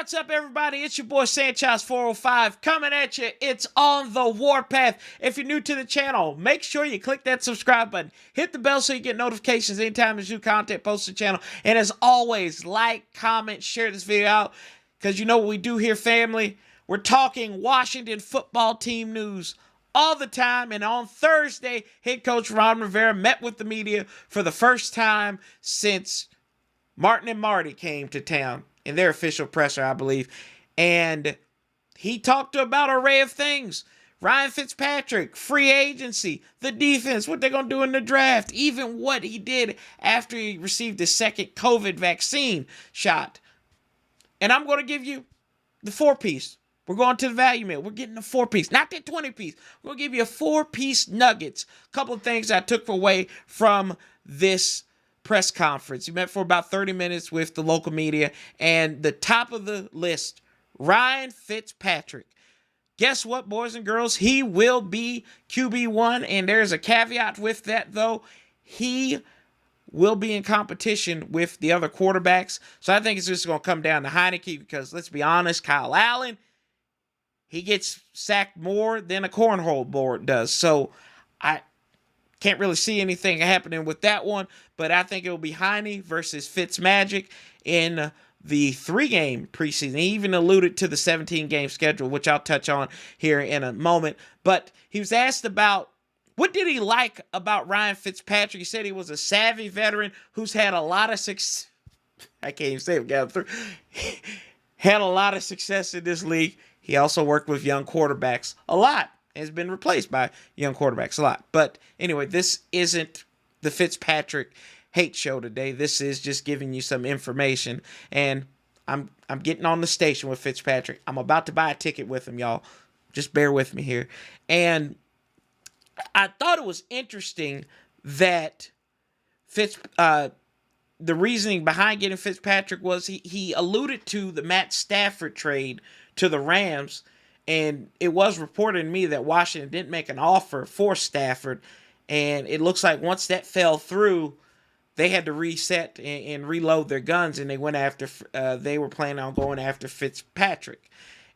What's up, everybody? It's your boy Sanchez405 coming at you. It's on the warpath. If you're new to the channel, make sure you click that subscribe button. Hit the bell so you get notifications anytime there's new content posted to the channel. And as always, like, comment, share this video out. Because you know what we do here, family? We're talking Washington football team news all the time. And on Thursday, head coach Ron Rivera met with the media for the first time since Martin and Marty came to town in their official presser, I believe. And he talked about an array of things. Ryan Fitzpatrick, free agency, the defense, what they're going to do in the draft, even what he did after he received his second COVID vaccine shot. And I'm going to give you the 4-piece. We're going to the value meal. We're getting a 4-piece, not that 20-piece. We're going to give you a 4-piece nuggets. A couple of things I took away from this press conference. He met for about 30 minutes with the local media, and the top of the list, Ryan Fitzpatrick. Guess what, boys and girls? He will be QB1, and there's a caveat with that, though. He will be in competition with the other quarterbacks, so I think it's just going to come down to Heineke, because let's be honest, Kyle Allen, he gets sacked more than a cornhole board does, so I can't really see anything happening with that one, but I think it will be Heine versus Fitzmagic in the 3-game preseason. He even alluded to the 17-game schedule, which I'll touch on here in a moment. But he was asked about what did he like about Ryan Fitzpatrick. He said he was a savvy veteran who's had a lot of success. I can't even say it. Had a lot of success in this league. He also worked with young quarterbacks a lot. Has been replaced by young quarterbacks a lot. But anyway, this isn't the Fitzpatrick hate show today. This is just giving you some information. And I'm getting on the station with Fitzpatrick. I'm about to buy a ticket with him, y'all. Just bear with me here. And I thought it was interesting that the reasoning behind getting Fitzpatrick was he alluded to the Matt Stafford trade to the Rams. And it was reported to me that Washington didn't make an offer for Stafford. And it looks like once that fell through, they had to reset and reload their guns. And they went after, they were planning on going after Fitzpatrick.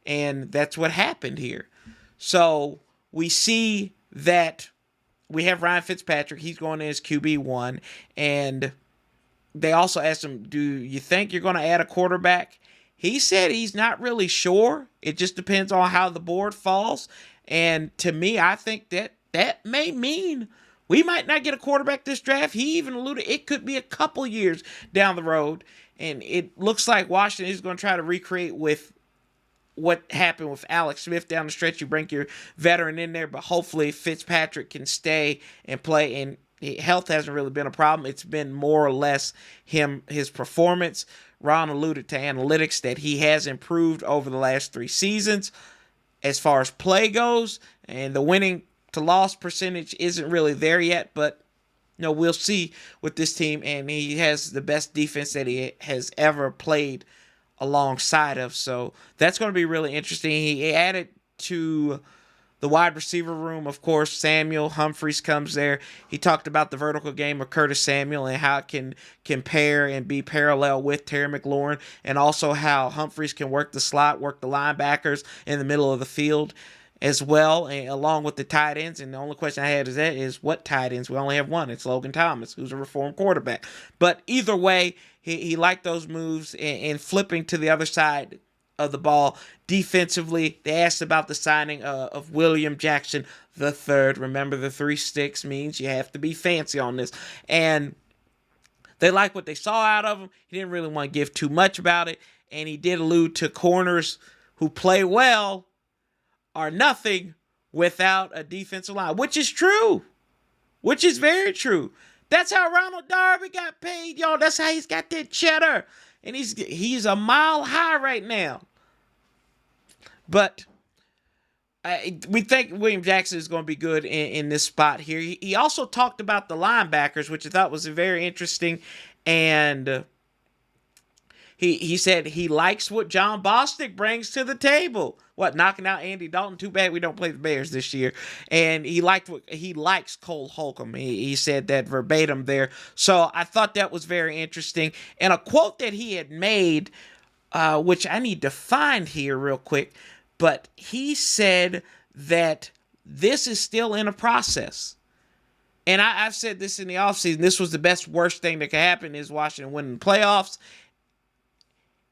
And that's what happened here. So we see that we have Ryan Fitzpatrick. He's going in as QB1. And they also asked him, do you think you're going to add a quarterback? He said he's not really sure. It just depends on how the board falls. And to me, I think that may mean we might not get a quarterback this draft. He even alluded it could be a couple years down the road. And it looks like Washington is going to try to recreate with what happened with Alex Smith down the stretch. You bring your veteran in there, but hopefully Fitzpatrick can stay and play. And health hasn't really been a problem. It's been more or less his performance. Ron alluded to analytics that he has improved over the last 3 seasons as far as play goes, and the winning to loss percentage isn't really there yet, but we'll see with this team, and he has the best defense that he has ever played alongside of, so that's going to be really interesting. He added to the wide receiver room, of course, Samuel Humphries comes there. He talked about the vertical game of Curtis Samuel and how it can compare and be parallel with Terry McLaurin, and also how Humphries can work the slot, work the linebackers in the middle of the field as well, and along with the tight ends. And the only question I had is what tight ends? We only have one. It's Logan Thomas, who's a reformed quarterback. But either way, he liked those moves and flipping to the other side of the ball defensively. They asked about the signing of William Jackson III. Remember, the 3 sticks means you have to be fancy on this. And they like what they saw out of him. He didn't really want to give too much about it. And he did allude to corners who play well are nothing without a defensive line, which is true. Which is very true. That's how Ronald Darby got paid, y'all. That's how he's got that cheddar. And he's a mile high right now. But we think William Jackson is going to be good in this spot here. He also talked about the linebackers, which I thought was very interesting. And he said he likes what John Bostic brings to the table. What, knocking out Andy Dalton? Too bad we don't play the Bears this year. And he likes Cole Holcomb. He said that verbatim there. So I thought that was very interesting. And a quote that he had made which I need to find here real quick, but he said that this is still in a process. And I've said this in the offseason, this was the best, worst thing that could happen is Washington winning the playoffs.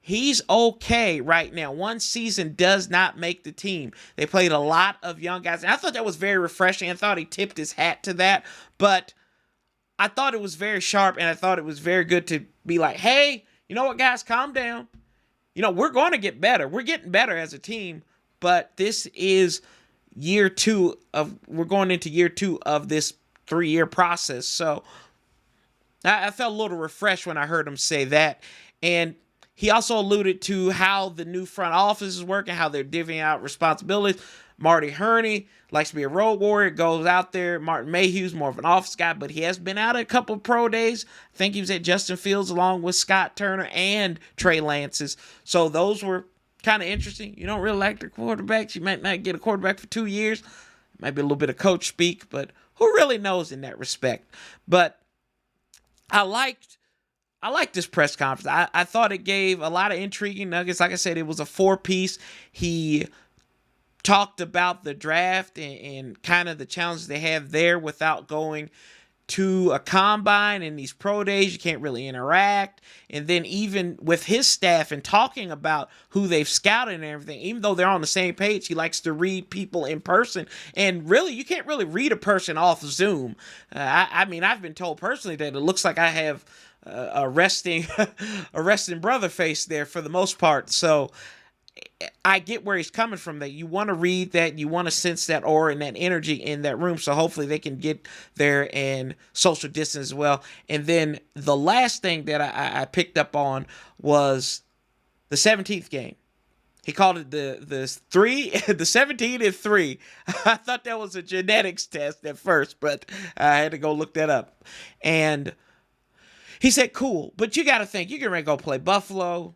He's okay right now. One season does not make the team. They played a lot of young guys. And I thought that was very refreshing. I thought he tipped his hat to that. But I thought it was very sharp, and I thought it was very good to be like, hey, you know what, guys, calm down. You know, we're going to get better. We're getting better as a team. But this is we're going into year 2 of this 3-year process. So I felt a little refreshed when I heard him say that. And he also alluded to how the new front office is working, how they're divvying out responsibilities. Marty Herney likes to be a road warrior, goes out there. Martin Mayhew's more of an office guy, but he has been out at a couple of pro days. I think he was at Justin Fields along with Scott Turner and Trey Lance's. So those were kind of interesting. You don't really like the quarterbacks. You might not get a quarterback for 2 years. Might be a little bit of coach speak, but who really knows in that respect? But I liked this press conference. I thought it gave a lot of intriguing nuggets. Like I said, it was a 4-piece. He talked about the draft and kind of the challenges they have there without going to a combine and these pro days. You can't really interact. And then even with his staff and talking about who they've scouted and everything, even though they're on the same page, he likes to read people in person. And really, you can't really read a person off Zoom. I mean, I've been told personally that it looks like I have a resting brother face there for the most part. So I get where he's coming from, that you want to read that, you want to sense that aura and that energy in that room. So hopefully they can get there and social distance as well. And then the last thing that I picked up on was the 17th game. He called it the 17 and 3. I thought that was a genetics test at first, but I had to go look that up. And he said, cool, but you got to think, you're going to go play Buffalo.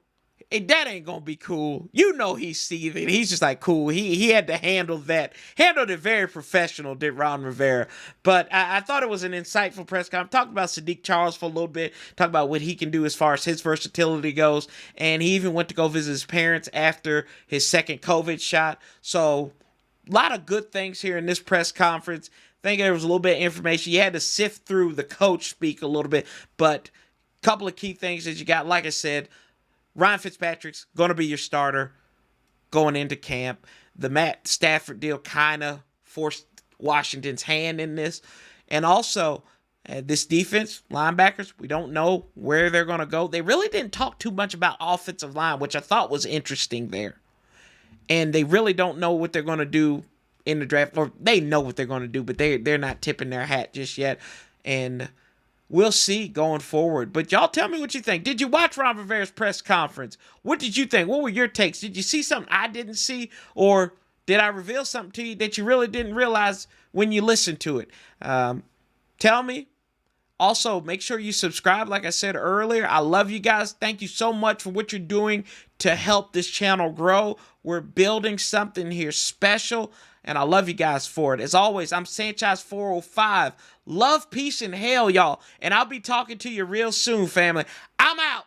And that ain't going to be cool. You know he's seething. He's just like, cool. He had to handle that. Handled it very professional, did Ron Rivera. But I thought it was an insightful press conference. Talked about Sadiq Charles for a little bit. Talked about what he can do as far as his versatility goes. And he even went to go visit his parents after his second COVID shot. So a lot of good things here in this press conference. I think there was a little bit of information. You had to sift through the coach speak a little bit. But a couple of key things that you got, like I said, Ryan Fitzpatrick's going to be your starter going into camp. The Matt Stafford deal kind of forced Washington's hand in this. And also, this defense, linebackers, we don't know where they're going to go. They really didn't talk too much about offensive line, which I thought was interesting there. And they really don't know what they're going to do in the draft. Or they know what they're going to do, but they're not tipping their hat just yet. And we'll see going forward. But y'all tell me what you think. Did you watch Ron Rivera's press conference? What did you think? What were your takes? Did you see something I didn't see? Or did I reveal something to you that you really didn't realize when you listened to it? Tell me. Also, make sure you subscribe like I said earlier. I love you guys. Thank you so much for what you're doing to help this channel grow. We're building something here special, and I love you guys for it. As always, I'm Sanchez405. Love, peace, and hell, y'all. And I'll be talking to you real soon, family. I'm out.